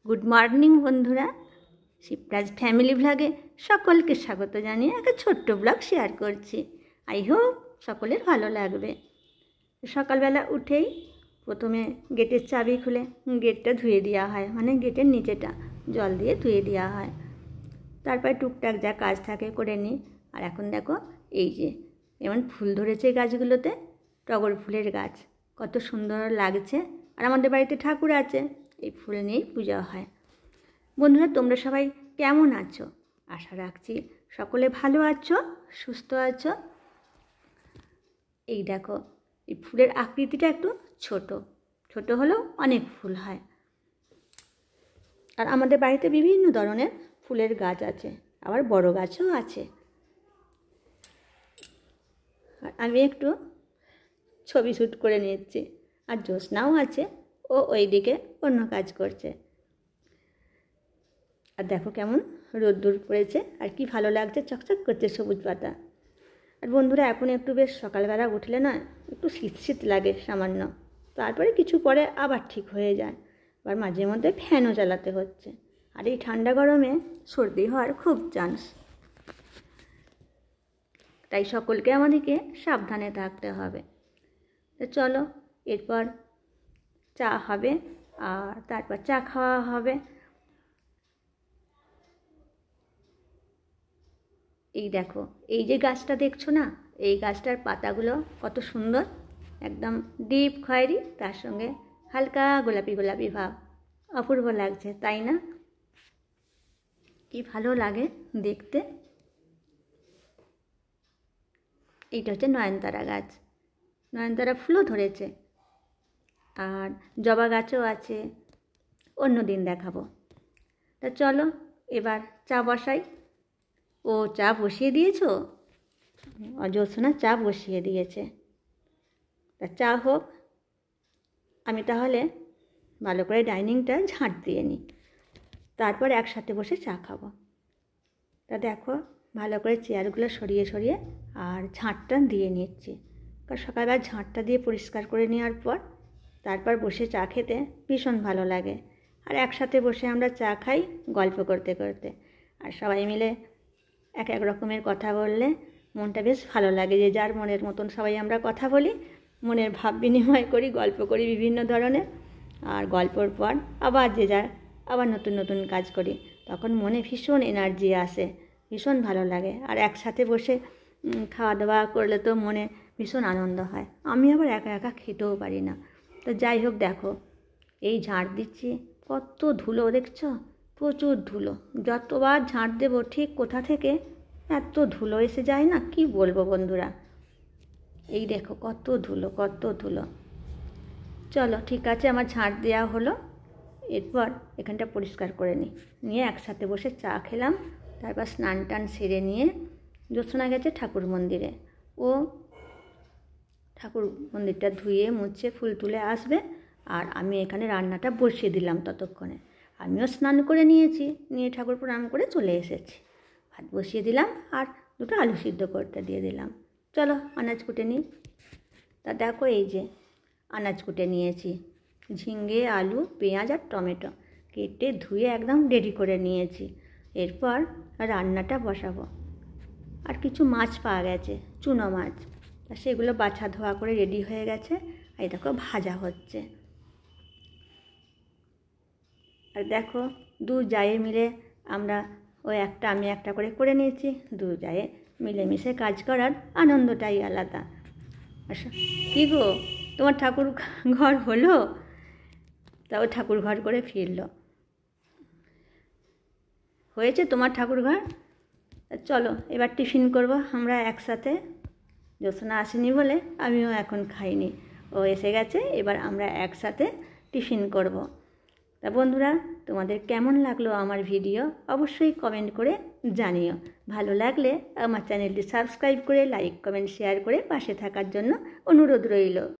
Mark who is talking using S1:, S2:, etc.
S1: Good morning বন্ধুরা, Shivraj family ব্লগে সকলকে স্বাগত জানিয়ে একটা ছোট্ট ব্লগ শেয়ার করছি। আই হোপ সকলের ভালো লাগবে। সকালবেলা উঠেই প্রথমে গেটের চাবি খুলে গেটটা ধুয়ে দেওয়া হয়, মানে গেটের নিচেটা জল দিয়ে ধুয়ে দেওয়া হয়। তারপরে টুকটাক যা কাজ থাকে করে নিই। আর এখন দেখো এই যে যেমন ফুল ধরেছে গাছগুলোতে, টগর ফুলের গাছ, কত সুন্দর লাগছে। আর আমাদের বাড়িতে ঠাকুর আছে, এই ফুল নিয়েই পূজা হয়। বন্ধুরা, তোমরা সবাই কেমন আছো? আশা রাখছি সকলে ভালো আছো, সুস্থ আছো। এই দেখো, এই ফুলের আকৃতিটা একটু ছোট ছোট হলেও অনেক ফুল হয়। আর আমাদের বাড়িতে বিভিন্ন ধরনের ফুলের গাছ আছে, আবার বড় গাছও আছে। আর আমি একটু ছবি শ্যুট করে নিচ্ছি। আর জ্যোৎস্নাও আছে, ও ওইদিকে অন্য কাজ করছে। আর দেখো কেমন রোদ্দুর পড়েছে, আর কি ভালো লাগছে, চকচক করছে সবুজ পাতা। আর বন্ধুরা, এখন একটু বেশ সকালবেলা উঠলে না একটু শীত শীত লাগে সামান্য, তারপরে কিছু পরে আবার ঠিক হয়ে যায়। আবার মাঝে মধ্যে ফ্যানও চালাতে হচ্ছে। আর এই ঠান্ডা গরমে সর্দি হওয়ার খুব চান্স, তাই সকলকে আমাদেরকে সাবধানে থাকতে হবে। তো চলো, এরপর চা হবে, আর তারপর চা খাওয়া হবে। এই দেখো, এই যে গাছটা দেখছো না, এই গাছটার পাতাগুলো কত সুন্দর, একদম ডিপ খয়েরি, তার সঙ্গে হালকা গোলাপি গোলাপি ভাব। অপূর্ব লাগছে, তাই না? কি ভালো লাগে দেখতে। এইটা হচ্ছে নয়নতারা গাছ, নয়নতারা ফুলও ধরেছে। আর জবা গাছও আছে, অন্য দিন দেখাবো। তা চলো এবার চা বসাই। ও চা বসিয়ে দিয়েছো? জ্যোৎস্না চা বসিয়ে দিয়েছে। তা চা হোক, আমি তাহলে ভালো করে ডাইনিংটা ঝাঁট দিয়ে নিই, তারপর একসাথে বসে চা খাবো। তা দেখো, ভালো করে চেয়ারগুলো সরিয়ে সরিয়ে আর ঝাঁটটা দিয়ে নিচ্ছি। কারণ সকালবেলা ঝাঁটটা দিয়ে পরিষ্কার করে নেওয়ার পর তারপর বসে চা খেতে ভীষণ ভালো লাগে। আর একসাথে বসে আমরা চা খাই গল্প করতে করতে। আর সবাই মিলে এক এক রকমের কথা বললে মনটা বেশ ভালো লাগে। যে যার মনের মতন সবাই আমরা কথা বলি, মনের ভাব বিনিময় করি, গল্প করি বিভিন্ন ধরনের। আর গল্পর পর আবার যে যার আবার নতুন নতুন কাজ করি, তখন মনে ভীষণ এনার্জি আসে, ভীষণ ভালো লাগে। আর একসাথে বসে খাওয়া দাওয়া করলে তো মনে ভীষণ আনন্দ হয়। আমি আবার একা একা খেতেও পারি না। তো যাই হোক, দেখো এই ঝাঁট দিচ্ছি, কত ধুলো দেখছো, প্রচুর ধুলো। যতবার ঝাঁট দেবো ঠিক কোথা থেকে এত ধুলো এসে যায় না, কি বলবো বন্ধুরা। এই দেখো কত ধুলো, কত ধুলো। চলো ঠিক আছে, আমার ঝাঁট দেওয়া হলো। এরপর এখানটা পরিষ্কার করে নিয়ে একসাথে বসে চা খেলাম। তারপর স্নান টান সেরে নিয়ে জ্যোৎস্না গেছে ঠাকুর মন্দিরে। ও ঠাকুর মন্দিরটা ধুয়ে মুছে ফুল তুলে আসবে, আর আমি এখানে রান্নাটা বসিয়ে দিলাম। ততক্ষণে আমিও স্নান করে নিয়েছি, নিয়ে ঠাকুর প্রণাম করে চলে এসেছি। ভাত বসিয়ে দিলাম আর দুটো আলু সিদ্ধ করতে দিয়ে দিলাম। চলো আনাজ কুটে নিই। তা দেখো এই যে আনাজ কুটে নিয়েছি, ঝিঙে, আলু, পেঁয়াজ আর টমেটো কেটে ধুয়ে একদম রেডি করে নিয়েছি। এরপর রান্নাটা বসাবো। আর কিছু মাছ পাওয়া গেছে, চুনো মাছ, তা সেগুলো বাছা ধোয়া করে রেডি হয়ে গেছে। এই দেখো ভাজা হচ্ছে। আর দেখো দু জায়ে মিলে আমরা আমি একটা করে নিয়েছি। দু জায়ে মিলেমিশে কাজ করার আনন্দটাই আলাদা। আচ্ছা, কী গো, তোমার ঠাকুর ঘর হলো? তাও ঠাকুর ঘর করে ফিরলো। হয়েছে তোমার ঠাকুর ঘর? চলো এবার টিফিন করব আমরা একসাথে। জ্যোৎস্না আসেনি বলে আমিও এখন খাইনি, ও এসে গেছে, এবার আমরা একসাথে টিফিন করব। তা বন্ধুরা, তোমাদের কেমন লাগলো আমার ভিডিও অবশ্যই কমেন্ট করে জানিও। ভালো লাগলে আমার চ্যানেলটি সাবস্ক্রাইব করে লাইক কমেন্ট শেয়ার করে পাশে থাকার জন্য অনুরোধ রইল।